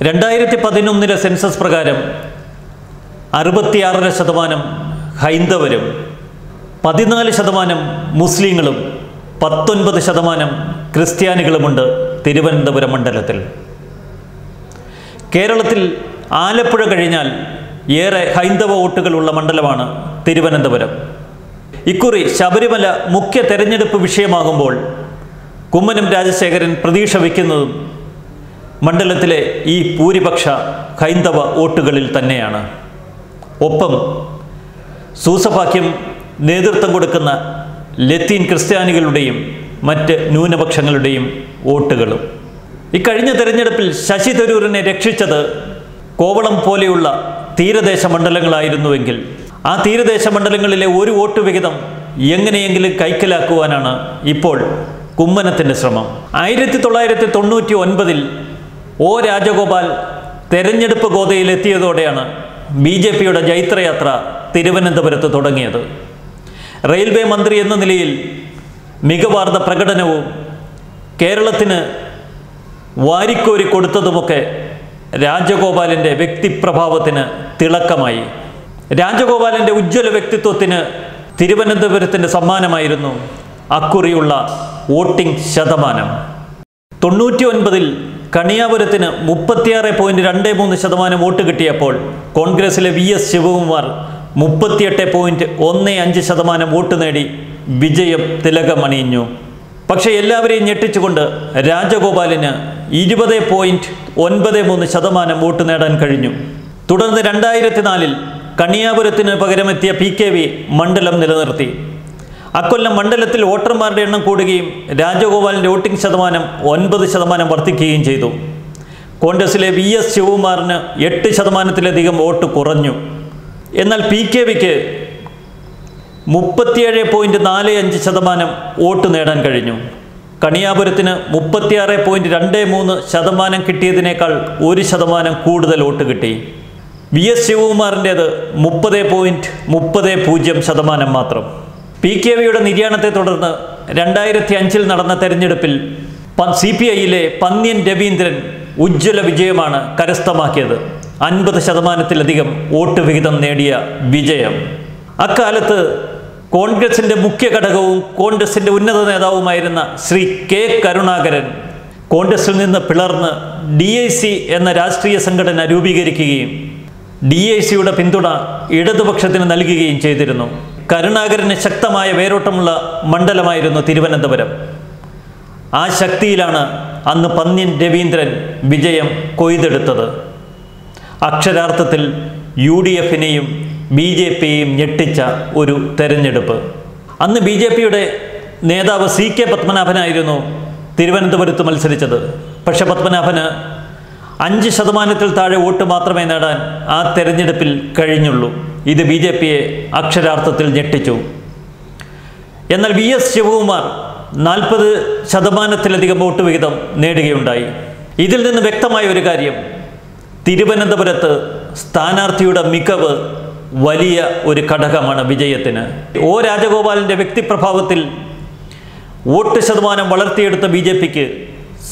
2011 census പ്രകാരം 66% ഹൈന്ദവരും 14% മുസ്ലിങ്ങളും 19% ക്രിസ്ത്യാനികളുമുണ്ട് തിരുവനന്തപുരം മണ്ഡലത്തിൽ. കേരളത്തിൽ ആലപ്പുഴ കഴിഞ്ഞാൽ ഏറെ ഹൈന്ദവ വോട്ടുകളുള്ള മണ്ഡലമാണ് തിരുവനന്തപുരം. ഇക്കുറി ശബരിമല മുഖ്യ തെരഞ്ഞെടുപ്പ് വിഷയമാകുമ്പോൾ കുമ്മനം രാജശേഖരൻ പ്രതീക്ഷ വയ്ക്കുന്നതും മണ്ഡലത്തിലെ ഈ ഭൂരിപക്ഷ ഹൈന്ദവ വോട്ടുകളിൽ തന്നെയാണ്. ഒപ്പം സൂസഭാക്യം നേതൃത്വം കൊടുക്കുന്ന ലത്തീൻ ക്രിസ്ത്യാനികളുടെയും മറ്റ് ന്യൂനപക്ഷങ്ങളുടെയും വോട്ടുകളും. ഇക്കഴിഞ്ഞ തെരഞ്ഞെടുപ്പിൽ ശശി തരൂരിനെ രക്ഷിച്ചത് കോവളം പോലെയുള്ള തീരദേശ മണ്ഡലങ്ങളായിരുന്നുവെങ്കിൽ ആ തീരദേശ മണ്ഡലങ്ങളിലെ ഒരു വോട്ട് വിഹിതം എങ്ങനെയെങ്കിലും കൈക്കലാക്കുവാനാണ് ഇപ്പോൾ കുമ്മനത്തിൻ്റെ ശ്രമം. 1999 ഒ രാജഗോപാൽ തെരഞ്ഞെടുപ്പ് ഗോതയിലെത്തിയതോടെയാണ് BJPയുടെ ജൈത്രയാത്ര തിരുവനന്തപുരത്ത് തുടങ്ങിയത്. റെയിൽവേ മന്ത്രി എന്ന നിലയിൽ മികവാർന്ന പ്രകടനവും കേരളത്തിന് വാരിക്കോരി കൊടുത്തതുമൊക്കെ രാജഗോപാലിൻ്റെ വ്യക്തിപ്രഭാവത്തിന് തിളക്കമായി. രാജഗോപാലിൻ്റെ ഉജ്ജ്വല വ്യക്തിത്വത്തിന് തിരുവനന്തപുരത്തിൻ്റെ സമ്മാനമായിരുന്നു അക്കുറിയുള്ള വോട്ടിംഗ് ശതമാനം. 99 കണിയാപുരത്തിന് 36.23% വോട്ട് കിട്ടിയപ്പോൾ കോൺഗ്രസിലെ VS ശിവകുമാർ 38.15% വോട്ട് നേടി വിജയം തിലകമണിഞ്ഞു. പക്ഷേ എല്ലാവരെയും ഞെട്ടിച്ചുകൊണ്ട് രാജഗോപാലിന് 20.93% വോട്ട് നേടാൻ കഴിഞ്ഞു. തുടർന്ന് 2004 കണിയാപുരത്തിന് പകരമെത്തിയ PKV മണ്ഡലം നിലനിർത്തി. അക്കൊല്ലം മണ്ഡലത്തിൽ വോട്ടർമാരുടെ എണ്ണം കൂടുകയും രാജഗോപാലിൻ്റെ വോട്ടിംഗ് ശതമാനം 9% വർദ്ധിക്കുകയും ചെയ്തു. കോൺഗ്രസിലെ VS ശിവകുമാറിന് 8%-ലധികം വോട്ട് കുറഞ്ഞു. എന്നാൽ PKVക്ക് 37.45% വോട്ട് നേടാൻ കഴിഞ്ഞു. കണിയാപുരത്തിന് 36.23% കിട്ടിയതിനേക്കാൾ 1% കൂടുതൽ വോട്ട് കിട്ടി. VS ശിവകുമാറിൻ്റേത് 30.30% മാത്രം. PKVയുടെ നിര്യാണത്തെ തുടർന്ന് 2005 നടന്ന തെരഞ്ഞെടുപ്പിൽ CPIയിലെ പന്ന്യൻ രവീന്ദ്രൻ ഉജ്ജ്വല വിജയമാണ് കരസ്ഥമാക്കിയത്. 50%-ലധികം വോട്ട് വിഹിതം നേടിയ വിജയം. അക്കാലത്ത് കോൺഗ്രസിൻ്റെ മുഖ്യ ഘടകവും കോൺഗ്രസിൻ്റെ ഉന്നത നേതാവുമായിരുന്ന ശ്രീ K കരുണാകരൻ കോൺഗ്രസിൽ നിന്ന് പിളർന്ന് DIC എന്ന രാഷ്ട്രീയ സംഘടന രൂപീകരിക്കുകയും DICയുടെ പിന്തുണ ഇടതുപക്ഷത്തിന് നൽകുകയും ചെയ്തിരുന്നു. കരുണാകരന് ശക്തമായ വേരോട്ടമുള്ള മണ്ഡലമായിരുന്നു തിരുവനന്തപുരം. ആ ശക്തിയിലാണ് അന്ന് പന്ന്യൻ രവീന്ദ്രൻ വിജയം കൊയ്തെടുത്തത്. അക്ഷരാർത്ഥത്തിൽ UDFനെയും BJPയെയും ഞെട്ടിച്ച ഒരു തെരഞ്ഞെടുപ്പ്. അന്ന് BJPയുടെ നേതാവ് CK പത്മനാഭനായിരുന്നു തിരുവനന്തപുരത്ത് മത്സരിച്ചത്. പക്ഷെ പത്മനാഭന് 5%-ൽ താഴെ വോട്ട് മാത്രമേ നേടാൻ ആ തെരഞ്ഞെടുപ്പിൽ കഴിഞ്ഞുള്ളൂ. ഇത് BJPയെ അക്ഷരാർത്ഥത്തിൽ ഞെട്ടിച്ചു. എന്നാൽ VS ശിവകുമാർ 40%-ലധികം വോട്ട് വിഹിതം നേടുകയുണ്ടായി. ഇതിൽ നിന്ന് വ്യക്തമായ ഒരു കാര്യം, തിരുവനന്തപുരത്ത് സ്ഥാനാർത്ഥിയുടെ മികവ് വലിയ ഒരു ഘടകമാണ് വിജയത്തിന്. ഒ രാജഗോപാലിൻ്റെ വ്യക്തിപ്രഭാവത്തിൽ വോട്ട് ശതമാനം വളർത്തിയെടുത്ത BJPക്ക്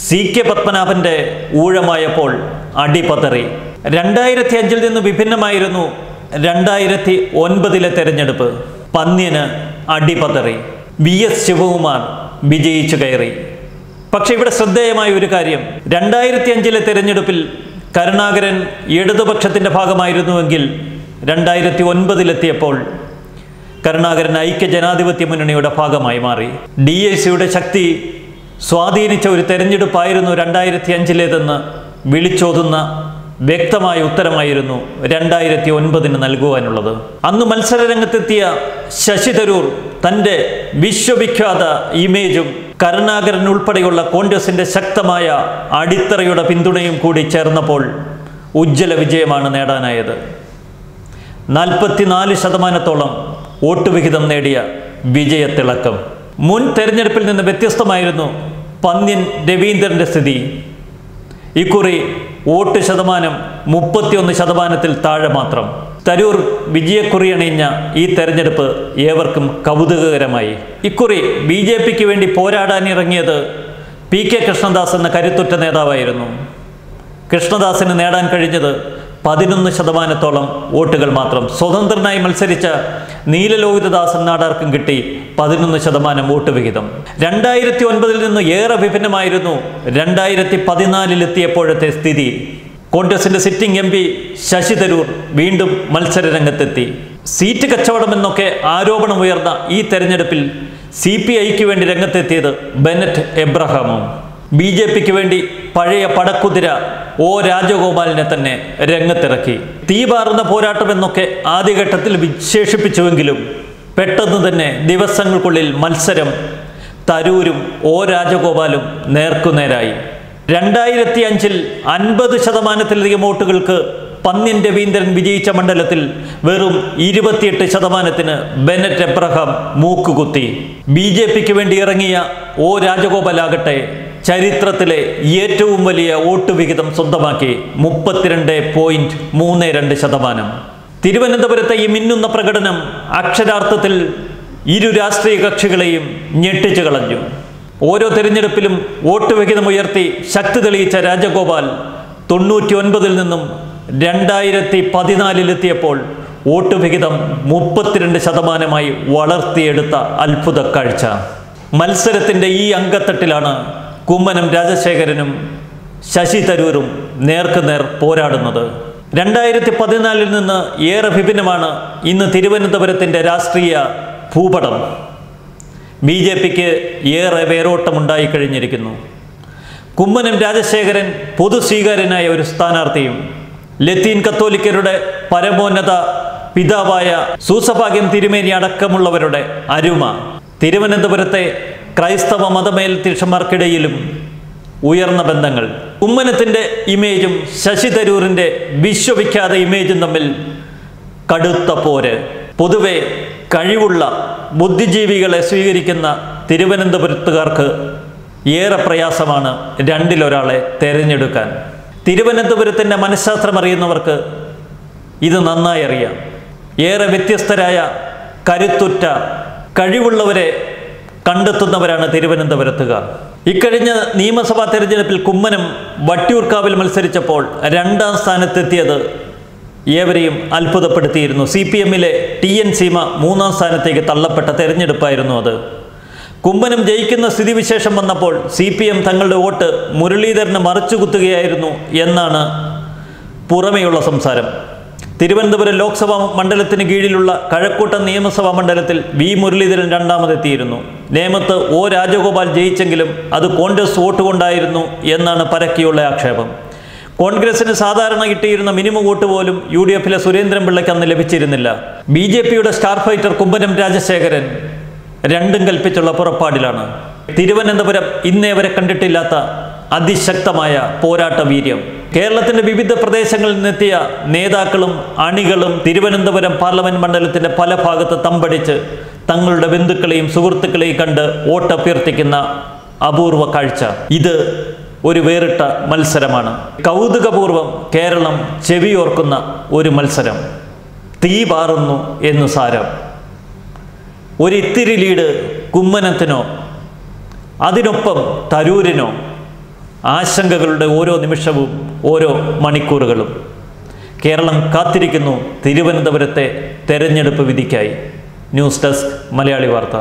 CK പത്മനാഭൻ്റെ ഊഴമായപ്പോൾ അടിപതറി. 2005 നിന്ന് വിഭിന്നമായിരുന്നു 2009 തെരഞ്ഞെടുപ്പ്. പന്ന്യന് അടിപതറി. VS ശിവകുമാർ വിജയിച്ചു കയറി. പക്ഷെ ഇവിടെ ശ്രദ്ധേയമായ ഒരു കാര്യം, 2005 തെരഞ്ഞെടുപ്പിൽ കരുണാകരൻ ഇടതുപക്ഷത്തിൻ്റെ ഭാഗമായിരുന്നുവെങ്കിൽ 2009 കരുണാകരൻ ഐക്യ ജനാധിപത്യ മുന്നണിയുടെ ഭാഗമായി മാറി. DICയുടെ ശക്തി സ്വാധീനിച്ച ഒരു തെരഞ്ഞെടുപ്പായിരുന്നു 2005 വിളിച്ചോതുന്ന വ്യക്തമായ ഉത്തരമായിരുന്നു 2009 നൽകുവാനുള്ളത്. അന്ന് മത്സരരംഗത്തെത്തിയ ശശി തരൂർ തൻ്റെ വിശ്വവിഖ്യാത ഇമേജും കരുണാകരൻ ഉൾപ്പെടെയുള്ള കോൺഗ്രസിൻ്റെ ശക്തമായ അടിത്തറയുടെ പിന്തുണയും കൂടി ചേർന്നപ്പോൾ ഉജ്ജ്വല വിജയമാണ് നേടാനായത്. 44%-ഓളം വോട്ട് വിഹിതം നേടിയ വിജയത്തിളക്കം. മുൻ തെരഞ്ഞെടുപ്പിൽ നിന്ന് വ്യത്യസ്തമായിരുന്നു പന്ന്യൻ രവീന്ദ്രൻ്റെ സ്ഥിതി. ഇക്കുറി വോട്ട് ശതമാനം 31%-ൽ താഴെ മാത്രം. തരൂർ വിജയക്കുറിയണിഞ്ഞ ഈ തെരഞ്ഞെടുപ്പ് ഏവർക്കും കൗതുകകരമായി. ഇക്കുറി BJPക്ക് വേണ്ടി പോരാടാനിറങ്ങിയത് PK കൃഷ്ണദാസ് എന്ന കരുത്തുറ്റ നേതാവായിരുന്നു. കൃഷ്ണദാസിന് നേടാൻ കഴിഞ്ഞത് 11% വോട്ടുകൾ മാത്രം. സ്വതന്ത്രനായി മത്സരിച്ച നീലലോഹിതദാസൻ നാടാർക്കും കിട്ടി 11% വോട്ട് വിഹിതം. 2009 നിന്ന് ഏറെ വിഭിന്നമായിരുന്നു 2014 സ്ഥിതി. കോൺഗ്രസിന്റെ സിറ്റിംഗ് MP ശശി തരൂർ വീണ്ടും മത്സരരംഗത്തെത്തി. സീറ്റ് കച്ചവടം എന്നൊക്കെ ആരോപണമുയർന്ന ഈ തെരഞ്ഞെടുപ്പിൽ CPIക്ക് വേണ്ടി രംഗത്തെത്തിയത് ബെനറ്റ് എബ്രഹാമും. BJPക്ക് വേണ്ടി പഴയ പടക്കുതിര O രാജഗോപാലിനെ തന്നെ രംഗത്തിറക്കി. തീപാറുന്ന പോരാട്ടമെന്നൊക്കെ ആദ്യഘട്ടത്തിൽ വിശേഷിപ്പിച്ചുവെങ്കിലും പെട്ടെന്ന് തന്നെ ദിവസങ്ങൾക്കുള്ളിൽ മത്സരം തരൂരും O രാജഗോപാലും നേർക്കുനേരായി. 2005 50%-ലധികം വോട്ടുകൾക്ക് പന്ന്യൻ രവീന്ദ്രൻ വിജയിച്ച മണ്ഡലത്തിൽ വെറും 28%-ന് ബെനറ്റ് എബ്രഹാം മൂക്കുകുത്തി. BJPക്ക് വേണ്ടി ഇറങ്ങിയ O രാജഗോപാലാകട്ടെ ചരിത്രത്തിലെ ഏറ്റവും വലിയ വോട്ട് വിഹിതം സ്വന്തമാക്കി 32.32%. തിരുവനന്തപുരത്തെ ഈ മിന്നുന്ന പ്രകടനം അക്ഷരാർത്ഥത്തിൽ ഇരു രാഷ്ട്രീയ കക്ഷികളെയും ഞെട്ടിച്ചു കളഞ്ഞു. ഓരോ തിരഞ്ഞെടുപ്പിലും വോട്ട് വിഹിതം ഉയർത്തി ശക്തി തെളിയിച്ച രാജഗോപാൽ 99 നിന്നും 2014 വോട്ട് വിഹിതം 32% വളർത്തിയെടുത്ത അത്ഭുത കാഴ്ച. മത്സരത്തിൻ്റെ ഈ അങ്കത്തട്ടിലാണ് കുമ്മനം രാജശേഖരനും ശശി തരൂരും നേർക്കുനേർ പോരാടുന്നത്. 2014 നിന്ന് ഏറെ വിഭിന്നമാണ് ഇന്ന് തിരുവനന്തപുരത്തിൻ്റെ രാഷ്ട്രീയ ഭൂപടം. BJPക്ക് ഏറെ വേരോട്ടമുണ്ടായിക്കഴിഞ്ഞിരിക്കുന്നു. കുമ്മനം രാജശേഖരൻ പൊതുസ്വീകാര്യനായ ഒരു സ്ഥാനാർത്ഥിയും ലത്തീൻ കത്തോലിക്കരുടെ പരമോന്നത പിതാവായ സൂസഭാഗ്യം തിരുമേനി അടക്കമുള്ളവരുടെ അരുമ. തിരുവനന്തപുരത്തെ ക്രൈസ്തവ മതമേൽത്തീക്ഷന്മാർക്കിടയിലും ഉയർന്ന ബന്ധങ്ങൾ. കുമ്മനത്തിൻ്റെ ഇമേജും ശശി തരൂരിൻ്റെ വിശ്വവിഖ്യാത ഇമേജും തമ്മിൽ കടുത്ത പോര്. പൊതുവെ കഴിവുള്ള ബുദ്ധിജീവികളെ സ്വീകരിക്കുന്ന തിരുവനന്തപുരത്തുകാർക്ക് ഏറെ പ്രയാസമാണ് രണ്ടിലൊരാളെ തിരഞ്ഞെടുക്കാൻ. തിരുവനന്തപുരത്തിൻ്റെ മനഃശാസ്ത്രം അറിയുന്നവർക്ക് ഇത് നന്നായി അറിയാം. ഏറെ വ്യത്യസ്തരായ കരുത്തുറ്റ കഴിവുള്ളവരെ കണ്ടെത്തുന്നവരാണ് തിരുവനന്തപുരത്തുകാർ. ഇക്കഴിഞ്ഞ നിയമസഭാ തെരഞ്ഞെടുപ്പിൽ കുമ്മനം വട്ടിയൂർക്കാവിൽ മത്സരിച്ചപ്പോൾ 2ാം സ്ഥാനത്തെത്തിയത് ഏവരെയും അത്ഭുതപ്പെടുത്തിയിരുന്നു. CPMലെ TN സീമ 3ാം സ്ഥാനത്തേക്ക് തള്ളപ്പെട്ട തെരഞ്ഞെടുപ്പായിരുന്നു അത്. കുമ്മനം ജയിക്കുന്ന സ്ഥിതിവിശേഷം വന്നപ്പോൾ CPM തങ്ങളുടെ വോട്ട് മുരളീധരന് മറിച്ചുകുത്തുകയായിരുന്നു എന്നാണ് പുറമെയുള്ള സംസാരം. തിരുവനന്തപുരം ലോക്സഭാ മണ്ഡലത്തിന് കീഴിലുള്ള കഴക്കൂട്ടം നിയമസഭാ മണ്ഡലത്തിൽ V മുരളീധരൻ 2ാമതെത്തിയിരുന്നു. നേമത്ത് O രാജഗോപാൽ ജയിച്ചെങ്കിലും അത് കോൺഗ്രസ് വോട്ട് കൊണ്ടായിരുന്നു എന്നാണ് പരക്കെയുള്ള ആക്ഷേപം. കോൺഗ്രസിന് സാധാരണ കിട്ടിയിരുന്ന മിനിമം വോട്ട് പോലും UDFലെ സുരേന്ദ്രൻപിള്ളയ്ക്ക് അന്ന് ലഭിച്ചിരുന്നില്ല. BJPയുടെ സ്റ്റാർ ഫൈറ്റർ കുമ്മനം രാജശേഖരൻ രണ്ടും കൽപ്പിച്ചുള്ള പുറപ്പാടിലാണ്. തിരുവനന്തപുരം ഇന്നേ വരെ കണ്ടിട്ടില്ലാത്ത അതിശക്തമായ പോരാട്ട വീര്യം. കേരളത്തിൻ്റെ വിവിധ പ്രദേശങ്ങളിൽ നിന്നെത്തിയ നേതാക്കളും അണികളും തിരുവനന്തപുരം പാർലമെന്റ് മണ്ഡലത്തിൻ്റെ പല ഭാഗത്ത് തമ്പടിച്ച് തങ്ങളുടെ ബന്ധുക്കളെയും സുഹൃത്തുക്കളെയും കണ്ട് വോട്ടഭ്യർത്ഥിക്കുന്ന അപൂർവ കാഴ്ച. ഇത് ഒരു വേറിട്ട മത്സരമാണ്. കൗതുകപൂർവം കേരളം ചെവിയോർക്കുന്ന ഒരു മത്സരം. തീ പാറുന്നു എന്നു സാരം. ഒരിത്തിരി ലീഡ് കുമ്മനത്തിനോ അതിനൊപ്പം തരൂരിനോ ആശങ്കകളുടെ ഓരോ നിമിഷവും ഓരോ മണിക്കൂറുകളും. കേരളം കാത്തിരിക്കുന്നു തിരുവനന്തപുരത്തെ തെരഞ്ഞെടുപ്പ് വിധിക്കായി. ന്യൂസ് ഡെസ്ക് മലയാളി വാർത്ത.